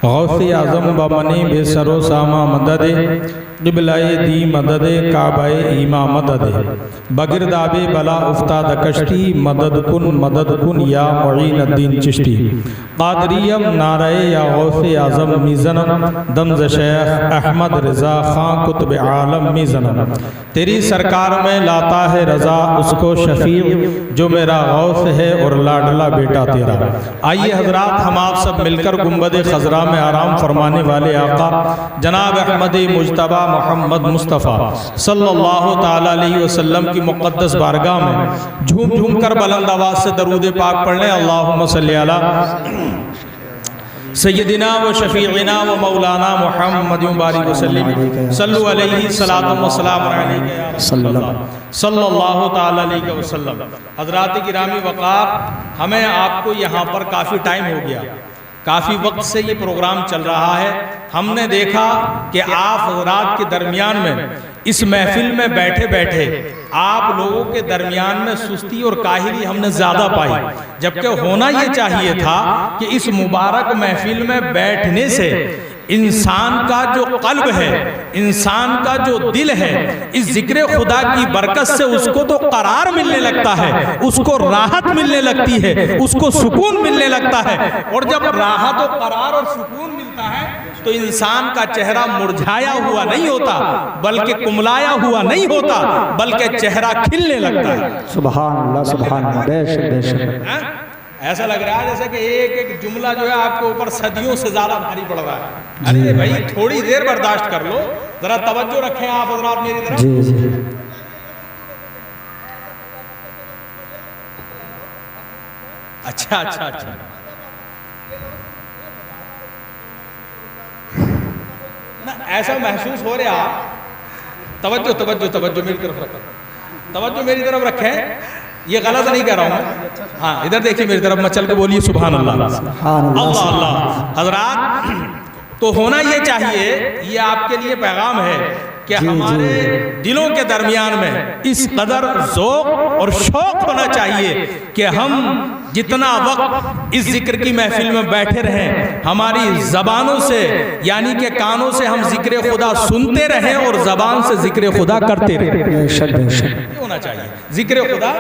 غوث اعظم بمنی بے سر و ساما مدد قبلۂ دی مدد کعبہ ایما مدد بگرد آب بلا افتاد کشتی مدد کن یا معین الدین چشتی قادریم نعرہ یا غوث اعظم میزنم دمز شیخ احمد رضا خان کتب عالم میزنم تیری سرکار میں لاتا ہے رضا اس کو شفیع جو میرا غوث ہے اور لاڈلا بیٹا تیرا۔ آئیے حضرات ہم آپ سب مل کر گنبد خضرا میں آرام فرمانے والے آقا جناب احمد مجتبی محمد مصطفیٰ صلی اللہ تعالیٰ علیہ وسلم کی مقدس بارگاہ میں جھوم جھوم کر بلند آواز سے درود پاک پڑھ لیں۔ اللہم صلی علی سیدنا و شفیعنا و مولانا محمد بارک وسلم صلو علیہ الصلاۃ والسلام علیہ صلی اللہ تعالیٰ علیہ وسلم۔ حضرات گرامی وقار، ہمیں آپ کو یہاں پر کافی ٹائم ہو گیا، کافی وقت سے یہ پروگرام چل رہا ہے۔ ہم نے دیکھا کہ آپ حضرات کے درمیان میں اس محفل میں بیٹھے بیٹھے آپ لوگوں کے درمیان میں سستی اور کاہلی ہم نے زیادہ پائی، جبکہ ہونا یہ چاہیے تھا کہ اس مبارک محفل میں بیٹھنے سے انسان کا جو قلب ہے، انسان کا جو دل ہے، اس ذکر خدا کی برکت سے اس کو تو قرار ملنے لگتا ہے، اس کو راحت ملنے لگتی ہے، اس کو سکون ملنے لگتا ہے۔ اور جب راحت و قرار اور سکون ملتا ہے تو انسان کا چہرہ مرجھایا ہوا نہیں ہوتا، بلکہ کملایا ہوا نہیں ہوتا، بلکہ چہرہ کھلنے لگتا ہے۔ سبحان اللہ، سبحان اللہ، بے شک بے شک۔ ایسا لگ رہا ہے جیسے کہ ایک جملہ جو ہے آپ کے اوپر صدیوں سے زیادہ بھاری پڑ رہا ہے۔ ارے بھائی تھوڑی دیر برداشت کر لو، ذرا توجہ رکھیں آپ حضرات میری طرف۔ جی جی اچھا اچھا اچھا، ایسا محسوس ہو رہا، توجہ توجہ توجہ میری طرف رکھیں، توجہ میری طرف رکھیں، یہ غلط نہیں کہہ رہا ہوں، ہاں ادھر دیکھیں میری طرف، مچل کے بولیے سبحان اللہ اللہ اللہ۔ حضرات تو ہونا یہ چاہیے، یہ آپ کے لیے پیغام ہے کہ ہمارے دلوں کے درمیان میں اس قدر ذوق اور شوق ہونا چاہیے کہ ہم جتنا وقت اس ذکر کی محفل میں بیٹھے رہیں، ہماری زبانوں سے یعنی کہ کانوں سے ہم ذکر خدا سنتے رہیں اور زبان سے ذکر خدا کرتے رہیں۔ بے شک بے شک ہونا چاہیے، ذکر خدا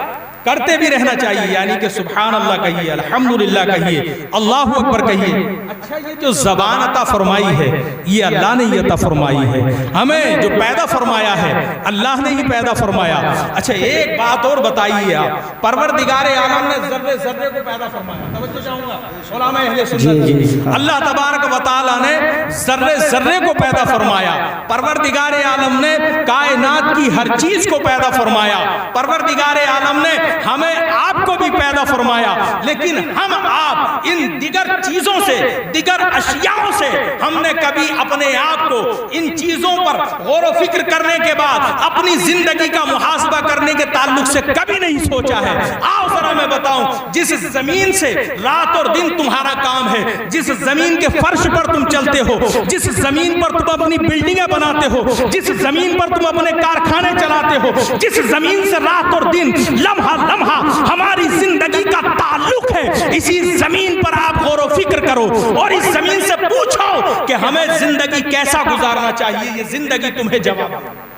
کرتے بھی رہنا چاہیے، یعنی کہ سبحان اللہ کہیے، الحمدللہ کہیے، اللہ اکبر کہیے۔ اچھا یہ جو زبان عطا فرمائی ہے یہ اللہ نے ہی عطا فرمائی ہے، ہمیں جو پیدا فرمایا ہے اللہ نے ہی پیدا فرمایا۔ اچھا ایک بات اور بتائیے آپ، پروردگار عالم نے ذرے ذرے کو پیدا فرمایا، توجہ چاہوں گا علماء اہل سنت، اللہ تبارک و تعالی نے ذرے ذرے کو پیدا فرمایا، پروردگار عالم نے کائنات کی ہر چیز کو پیدا فرمایا، پروردگار عالم نے ہمیں آپ کو بھی پیدا فرمایا، لیکن ہم آپ ان دیگر چیزوں سے، دیگر اشیاءوں سے ہم نے کبھی اپنے آپ کو ان چیزوں پر غور و فکر کرنے کے بعد اپنی زندگی کا محاسبہ کرنے کے تعلق سے کبھی نہیں سوچا ہے۔ آؤ ذرا میں بتاؤں، جس زمین سے رات اور دن تمہارا کام ہے، جس زمین کے فرش پر تم چلتے ہو، جس زمین پر تم اپنی بلڈنگیں بناتے ہو، جس زمین پر تم اپنے کارخانے چلاتے ہو، جس زمین سے رات اور دن لمحہ لمحہ ہماری زندگی کا تعلق ہے، اسی زمین پر آپ غور و فکر کرو اور اس زمین سے پوچھو کہ ہمیں زندگی کیسا گزارنا چاہیے، یہ زندگی تمہیں جواب دے۔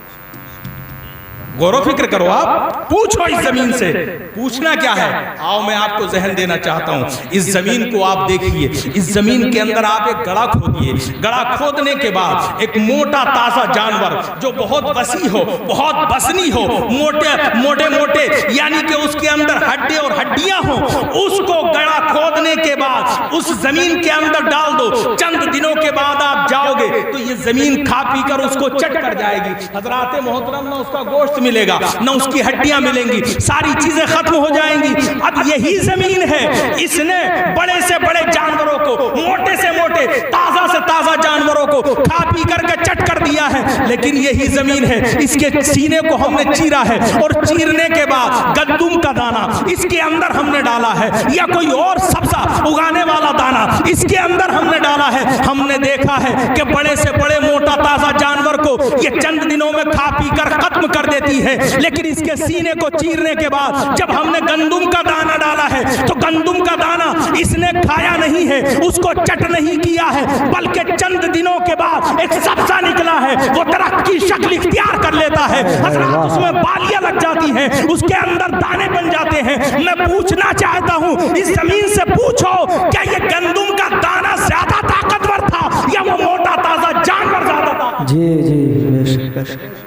غور و فکر کرو، آپ پوچھو اس زمین سے، پوچھنا کیا ہے؟ آؤ میں آپ کو ذہن دینا چاہتا ہوں، اس زمین کو آپ دیکھیے، اس زمین کے اندر آپ ایک گڑھا کھودیے، گڑھا کھودنے کے بعد ایک موٹا تازہ جانور جو بہت وسیع ہو، بہت بسنی ہو، موٹے موٹے یعنی کہ اس کے اندر ہڈے اور ہڈیاں ہوں، اس کو گڑھا کھودنے کے بعد اس زمین کے اندر ڈال دو، چند دنوں کے بعد آپ جاؤ گے تو یہ زمین کھا پی کر اس کو چٹ کر جائے گی۔ حضرات محترم، نہ اس کا گوشت ملے گا، نہ اس کی ہڈیاں ملیں گی، ساری چیزیں ختم ہو جائیں گی۔ اب یہی زمین ہے، اس نے بڑے سے بڑے جانوروں کو، موٹے سے موٹے، تازہ سے تازہ جانوروں کو کھا پی کر کے چٹ کر دیا ہے، لیکن یہی زمین ہے، اس کے سینے کو ہم نے چیرا ہے اور چیرنے کے بعد گندم کا دانہ اس کے اندر ہم نے ڈالا ہے یا کوئی اور سبزہ اگانے والا دانہ اس کے اندر ہم نے ڈالا ہے۔ ہم نے دیکھا ہے کہ بڑے سے بڑے موٹا تازہ جانور کو یہ چند دنوں میں کھا پی کر ختم کر دیتی ہے، لیکن اس کے سینے کو چیرنے کے بعد جب ہم نے گندم کا دانہ ڈالا ہے تو گندم کا دانہ اس نے کھایا نہیں ہے، اس کو چٹ نہیں کیا ہے، بلکہ چند دنوں کے بعد ایک سبزہ نکلا ہے، وہ درخت کی شکل اختیار کر لیتا ہے، حضرات اس میں بالیاں لگ جاتی ہیں، اس کے اندر دانے بن جاتے ہیں۔ میں پوچھنا چاہتا ہوں اس زمین سے پوچھو کیا یہ گندم کا دانہ زیادہ طاقتور تھا یا وہ موٹا تازہ جانور زیادہ تھا؟ جی جی بے شک بے شک۔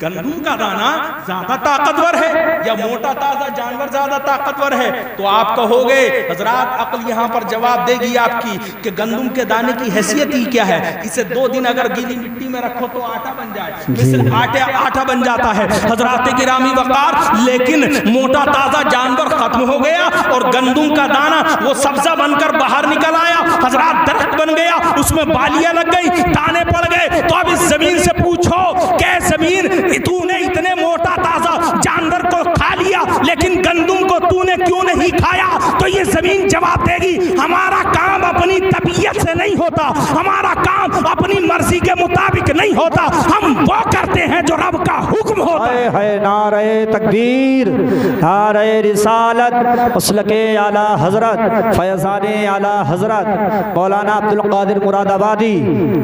گندم کا دانہ زیادہ طاقتور ہے یا موٹا تازہ جانور زیادہ طاقتور ہے؟ تو آپ کہو گے حضرات عقل یہاں پر جواب دے گی آپ کی کہ گندم کے دانے کی حیثیت ہی کیا ہے، اسے 2 دن اگر گیلی مٹی میں رکھو تو آٹا بن جائے، مثل آٹا بن جاتا ہے حضرات گرامی وقار، لیکن موٹا تازہ جانور ختم ہو گیا اور گندم کا دانہ وہ سبزہ بن کر باہر نکل آیا، حضرات درخت بن گیا، اس میں بالیاں لگ گئی، دانے پڑ گئے۔ تو اب اس زمین سے پوچھو کہ زمین تو نے اتنے موٹا تازہ جانور کو کھا لیا لیکن گندم کو تو نے کیوں نہیں کھایا؟ تو یہ زمین جواب دے گی ہمارا کام اپنی طبیعت سے نہیں ہوتا، ہمارا کام اپنی مرضی کے مطابق نہیں ہوتا، ہم وہ کرتے ہیں جو رب کا حکم ہوتا ہے۔ ہے نعرہ تکبیر، نعرہ رسالت، مسلک اعلی حضرت فیضان اعلی حضرت مولانا عبدالقادر مراد آبادی،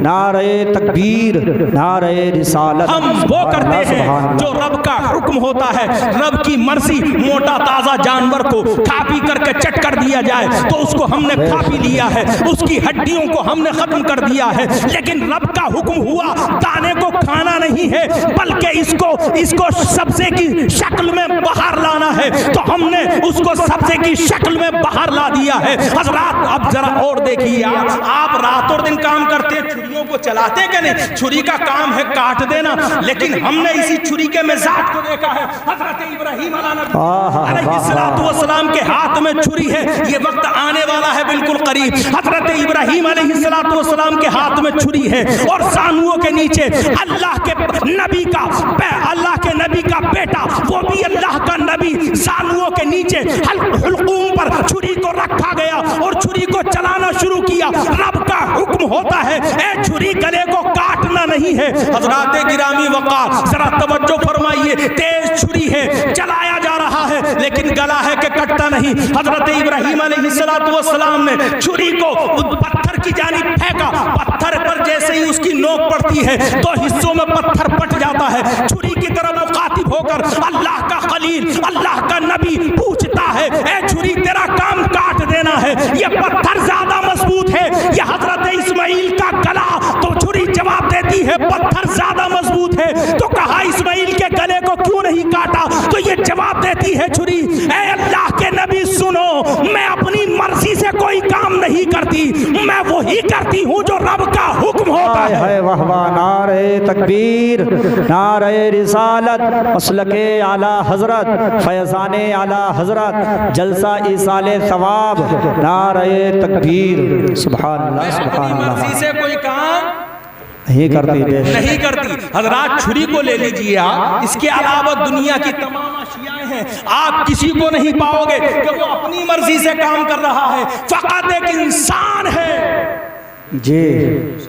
نعرہ تکبیر، نعرہ رسالت۔ ہم وہ کرتے ہیں جو رب کا حکم ہوتا ہے، رب کی مرضی۔ موٹا تازہ جانور کو کھا پی کر کے چٹ کر دیا جائے تو اس کو ہم نے کھا پی لیا ہے، اس کی ہڈیوں کو ہم نے ختم کر دیا ہے، لیکن رب کا حکم ہوا دانے کو کھانا نہیں ہے بلکہ اس کو سبزے کی شکل میں باہر لانا ہے، تو ہم نے اس کو سبزے کی شکل میں باہر لا دیا ہے۔ حضرات اب ذرا اور دیکھیے، آپ رات اور دن کام کرتے ہیں، چھریوں کو چلاتے کہ نہیں؟ چھری کا کام ہے کاٹ دینا، لیکن ہم نے اسی چھری کے مزاج کو دیکھا ہے۔ حضرت ابراہیم علیہ السلام کے ہاتھ میں چھری ہے، یہ وقت آنے والا ہے بالکل قریب۔ حضرت ابراہیم علیہ السلام کے ہاتھ میں چھری ہے اور زانوؤں کے نیچے اللہ کے نبی کا بیٹا، وہ بھی اللہ کا نبی، زانوؤں کے نیچے حلقوم پر چھری کو رکھا گیا اور چھری کو چلانا شروع کیا۔ رب کا حکم ہوتا ہے اے چھری گلے کو کاٹنا نہیں ہے۔ حضرات گرامی وقار ذرا توجہ فرمائیے، تیز چھری ہے، چلایا جا رہا ہے لیکن گلا ہے کہ کٹتا نہیں۔ حضرت ابراہیم علیہ السلام نے چھری کو پتھر کی جانب پھینکا، پتھر پر جیسے ہی اس کی نوک پڑتی ہے 2 حصوں میں پتھر پٹ جاتا ہے۔ چھری کی طرف مخاطب ہو کر اللہ کا خلیل، اللہ کا نبی پوچھتا ہے اے چھری تیرا کام کاٹ دینا ہے، یہ پتھر زیادہ مضبوط ہے یہ حضرت اسماعیل کا گلا؟ تو چھری جواب دیتی ہے پتھر زیادہ مضبوط ہے، تو کہا اسماعیل کے گلے کو کیوں نہیں کاٹا؟ تو یہ جواب دیتی ہے چھری اے اللہ کے نبی سنو، میں اپنی مرضی سے کوئی کام نہیں کرتی، میں وہی کرتی ہوں جو رب کا حکم ہوتا ہے۔ واہ واہ، نعرہ تکبیر، نعرہ رسالت، مسلک اعلی حضرت فیضان اعلی حضرت جلسہ ایصال ثواب، نعرہ تکبیر۔ سبحان اللہ سبحان اپنی اللہ، مرضی سے کوئی کام نہیں کرتی۔ حضرات چھری کو لے لیجئے آپ، اس کے علاوہ دنیا کی تمام اشیاء ہیں، آپ کسی کو نہیں پاؤ گے کہ وہ اپنی مرضی سے کام کر رہا ہے، فقط ایک انسان ہے۔ جی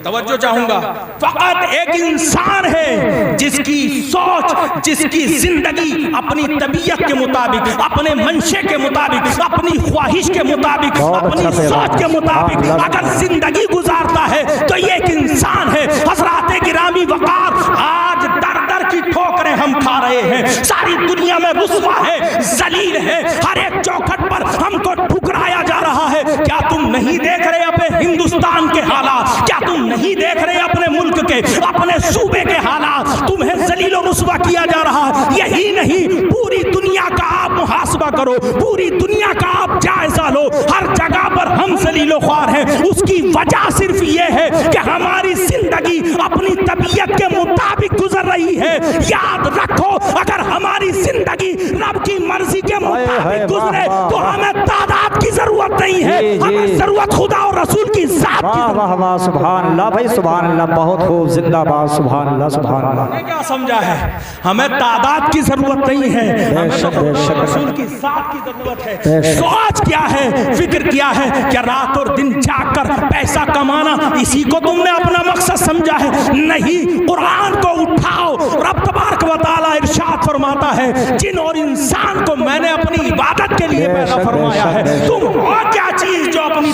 توجہ چاہوں گا، فقط ایک انسان ہے جس کی سوچ، جس کی زندگی اپنی طبیعت کے مطابق، اپنے منشے کے مطابق، اپنی خواہش کے مطابق، اپنی سوچ کے مطابق اگر زندگی گزارتا ہے تو یہ ایک انسان ہے۔ حضرات گرامی وقار، آج در در کی ٹھوکریں ہم کھا رہے ہیں، ساری دنیا میں رسوا ہے، ذلیل ہے، ہر ایک چوکھٹ پر ہم کو ٹھکرایا جا رہا ہے۔ کیا تم نہیں دیکھ رہے اپنے ہندوستان کے حالات؟ کیا تم نہیں دیکھ رہے اپنے ملک کے، اپنے صوبے کے حالات؟ تمہیں ذلیل و رسوا کیا جا رہا ہے۔ یہی نہیں، پوری دنیا کا آپ محاسبہ کرو، پوری دنیا کا آپ جائزہ لو، ہر جگہ پر ہم ذلیل و خوار ہیں۔ اس کی وجہ صرف یہ ہے کہ ہماری زندگی اپنی طبیعت کے مطابق گزر رہی ہے۔ یاد رکھو، اگر ہماری زندگی رب کی مرضی کے مطابق گزرے تو ہمیں تعداد کی ضرورت نہیں۔ نہیں ہے, ہمیں ضرورت خدا اور رسول کی ذات کی. واہ واہ واہ, سبحان اللہ بھائی, سبحان اللہ, بہت خوب, زندہ باد, سبحان اللہ, سبحان اللہ. کیا سمجھا ہے, ہمیں تعداد کی ضرورت نہیں ہے, ہمیں تو خدا اور رسول کی ذات کی ضرورت ہے. سوچ کیا ہے, فکر کیا ہے, کیا رات اور دن جاگ کر پیسہ کمانا اسی کو تم نے اپنا مقصد سمجھا ہے؟ نہیں, قرآن کو اٹھاؤ. رب تبارک و تعالیٰ ارشاد فرماتا ہے, جن اور انسان کو میں نے اپنی عبادت کے لیے پیدا فرمایا ہے. تم ہو کیا چیز جو اپنی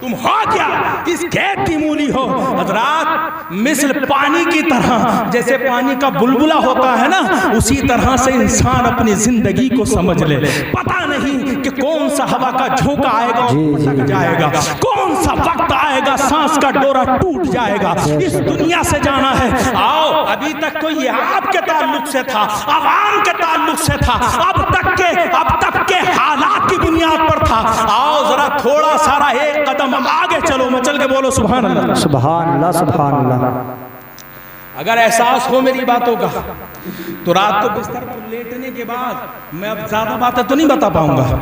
تم ہو کیا, کس کھیت کی مولی ہو؟ حضرات, مثل پانی کی طرح, جیسے پانی کا بلبلا ہوتا ہے نا, اسی طرح سے انسان اپنی زندگی کو سمجھ لے. پتہ نہیں کہ کون سا ہوا کا جھونکا آئے گا اور پھسل جائے گا, کون سا وقت آئے گا سانس کا ڈورا ٹوٹ جائے گا. اس دنیا سے جانا ہے. آؤ, ابھی تک تو یہ آپ کے تعلق سے تھا, عوام کے تعلق سے تھا, اب تک کے حالات کی بنیاد پر تھا. آؤ ذرا تھوڑا سارا ایک قدم آگے چلو, مچل کے بولو سبحان اللہ, سبحان اللہ, سبحان اللہ. اگر احساس ہو میری باتوں کا تو رات کو بستر پر لیٹنے کے بعد, میں اب زیادہ باتیں تو نہیں بتا پاؤں گا,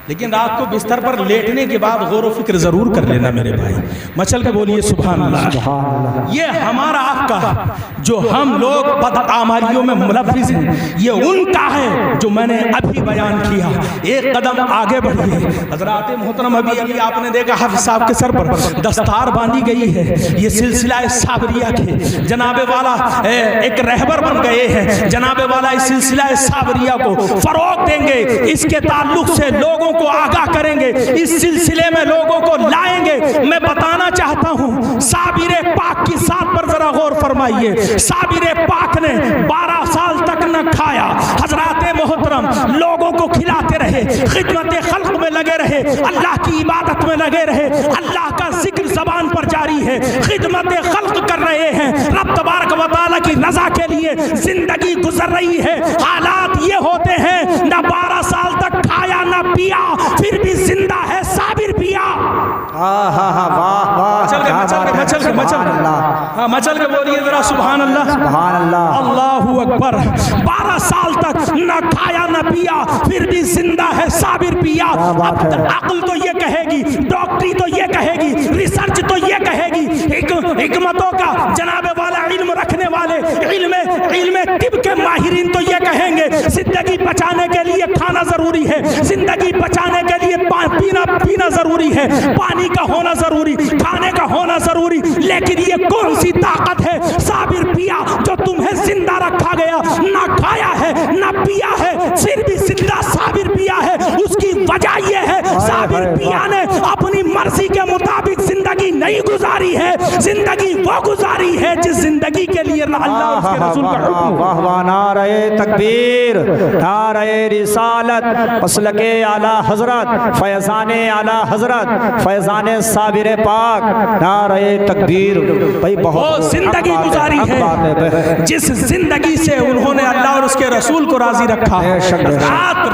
لیکن رات کو بستر پر لیٹنے کے بعد غور و فکر ضرور کر لینا میرے بھائی. مچل کے بولیے سبحان اللہ. یہ ہمارا آقا جو ہم لوگ بدعمالیوں میں ملوث ہیں, یہ ان کا ہے جو میں نے ابھی بیان کیا. ایک قدم آگے بڑھیے. حضرات محترم, ابھی آپ نے دیکھا حافظ صاحب کے سر پر دستار باندھی گئی ہے. یہ سلسلہ صابریہ کے جناب والا ایک رہبر بن گئے ہیں. جناب والا اس سلسلہ صابریہ کو فروغ دیں گے, اس کے تعلق سے لوگوں کو آگاہ کریں گے, اس سلسلے میں لوگوں کو لائیں گے. میں بتانا چاہتا ہوں, صابر پاک کی ذات پر ذرا غور فرمائیے. صابر پاک نے 12 سال تک نہ کھایا. حضرات محترم, لوگوں کو کھلاتے رہے, خدمت خلق میں لگے رہے, اللہ کی عبادت میں لگے رہے, اللہ کا ذکر زبان پر جاری ہے, خدمت خلق کر رہے ہیں, رب تبارک و تعالیٰ کی رضا کے لیے زندگی گزر رہی ہے. حالات یہ ہوتے ہیں, نہ 12 سال تک کھایا نہ پیا, پھر بھی زندہ ہے صابر پیا. مچل کے بولیے ذرا سبحان اللہ, سبحان اللہ, اللہ اکبر. 12 سال تک نہ کھایا نہ پیا, پھر بھی زندہ ہے صابر پیا. عقل تو یہ کہے گی, ڈاکٹری تو یہ کہے گی, ریسرچ تو یہ کہے گی, حکمتوں کا جناب والا علم رکھنے والے, علم طب کے ماہرین تو یہ کہیں گے زندگی بچانے کے لیے کھانا ضروری ہے, زندگی بچانے کے لیے پینا ضروری ہے, پانی کا ہونا ضروری, کھانے کا ہونا ضروری. لیکن یہ کون سی طاقت ہے صابر پیا جو تمہیں زندہ رکھا گیا؟ نہ کھایا ہے نہ پیا ہے, پھر بھی زندہ صابر پیا ہے. اس کی وجہ یہ ہے, صابر پیا نے اپنی مرضی کے مطابق زندگی نہیں گزاری ہے, زندگی وہ گزاری ہے جس زندگی کے لیے اللہ اور اس کے رسول کا حکم. واہ واہ, نعرہ تکبیر, نعرہ رسالت, مسلک اعلی حضرت, فیضان اعلی حضرت, فیضان صابر پاک, نعرہ تکبیر. بھائی بہت زندگی گزاری ہے جس زندگی سے انہوں نے اللہ اور اس کے رسول کو راضی رکھا.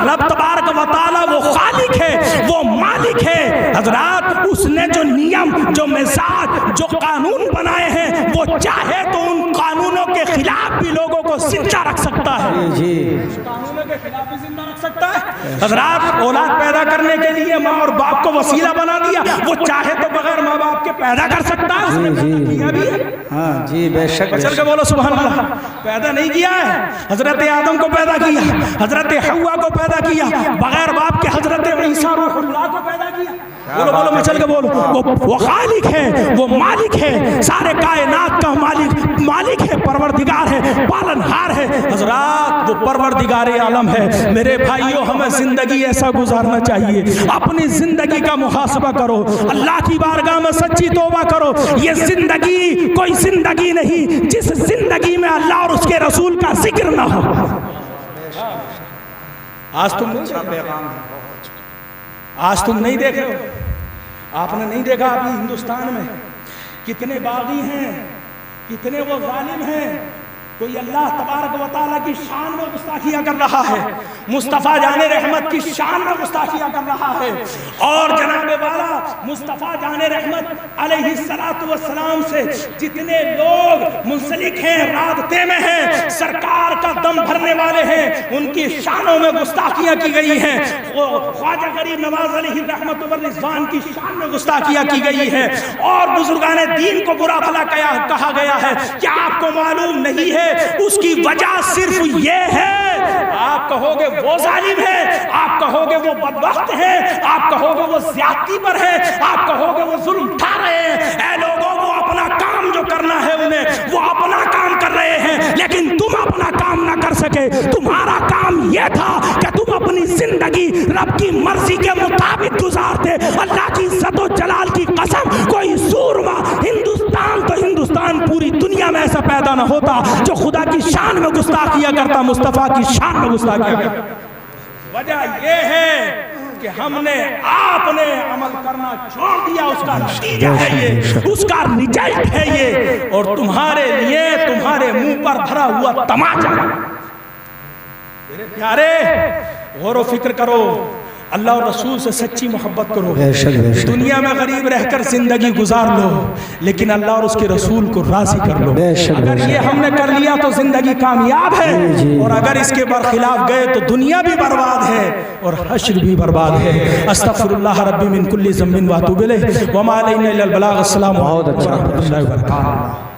رب تبارک و تعالیٰ وہ خالق ہے, وہ مالک ہے. حضرات, اس نے جو نیم, جو مزاج, جو قانون بنائے ہیں, وہ چاہے تو ان قانونوں کے خلاف بھی لوگوں کو زندہ رکھ سکتا ہے. قانونوں کے خلاف بھی زندہ رکھ سکتا ہے. حضرات, اولاد پیدا کرنے کے لیے ماں اور باپ کو وسیلہ بنا دیا, وہ چاہے تو بغیر ماں باپ کے پیدا کر سکتا ہے. اس نے پیدا کیا بھی ہے. ہاں جی, بے شک. چل کے بولو سبحان اللہ. پیدا نہیں کیا ہے, حضرت آدم کو پیدا کیا, حضرت حوا کو پیدا کیا, بغیر باپ کے حضرت عیسیٰ روح اللہ کو پیدا کیا. بولو بولو, میں چل کے بولو. وہ خالق ہے, وہ مالک ہے, سارے کائنات کا مالک ہے, پروردگار ہے, پالنہار ہے. حضرات, وہ پروردگار عالم ہے. میرے بھائیوں, ہمیں زندگی ایسا گزارنا چاہیے. اپنی زندگی کا محاسبہ کرو, اللہ کی بارگاہ میں سچی توبہ کرو. یہ زندگی کوئی زندگی نہیں جس زندگی میں اللہ اور اس کے رسول کا ذکر نہ ہو. آج تم نہیں دیکھ رہے ہو, آپ نے نہیں دیکھا ابھی ہندوستان میں کتنے باغی ہیں, کتنے وہ ظالم ہیں. کوئی اللہ تبارک و تعالیٰ کی شان میں گستاخیاں کر رہا ہے, مصطفیٰ جان رحمت کی شان میں گستاخیاں کر رہا ہے, اور جناب والا مصطفیٰ جان رحمت علیہ السلام سے جتنے لوگ منسلک ہیں، رابطے میں ہیں، سرکار کا دم بھرنے والے ہیں، ان کی شانوں میں گستاخیاں کی گئی ہیں. خواجہ غریب نواز علیہ رحمت والرضوان کی شان میں گستاخیاں کی گئی ہیں، اور بزرگان دین کو برا بھلا کہا گیا ہے. کیا آپ کو معلوم نہیں ہے اس کی وجہ صرف یہ ہے؟ آپ کہو گے وہ ظالم ہے، آپ کہو گے وہ بدبخت ہے، آپ کہو گے وہ زیادتی پر ہے، آپ کہو گے وہ ظلم اٹھا رہے ہیں. اے لوگوں، وہ اپنا کام جو کرنا ہے انہیں، وہ اپنا کام کر رہے ہیں، لیکن تم اپنا کام نہ کر سکے. تمہارا کام یہ تھا کہ تم اپنی زندگی رب کی مرضی کے مطابق گزارتے. اللہ کی عزت و جلال کی قسم، کوئی سورما ہندوستان تو ہندوستان پوری دنیا میں ایسا پیدا نہ ہوتا جو خدا کی شان میں گستاخیاں کرتا، مصطفیٰ کی شان میں گستاخیاں کرتا. وجہ یہ ہے کہ ہم نے آپ نے عمل کرنا چھوڑ دیا، اس کا نتیجہ ہے یہ، اس کا رزلٹ ہے یہ، اور تمہارے لیے تمہارے منہ پر بھرا ہوا تماچا. میرے پیارے، غور و فکر کرو، اللہ اور رسول سے سچی محبت کرو. دنیا میں غریب رہ کر زندگی گزار لو، لیکن اللہ اور اس کے رسول کو راضی کر لو. اگر یہ ہم نے کر لیا تو زندگی کامیاب ہے، اور اگر اس کے برخلاف گئے تو دنیا بھی برباد ہے اور حشر بھی برباد ہے. استغفر اللہ ربی من کل ذنب واتوب الیہ وما علینا الا البلاغ. السلام علیکم ورحمۃ اللہ وبرکاتہ.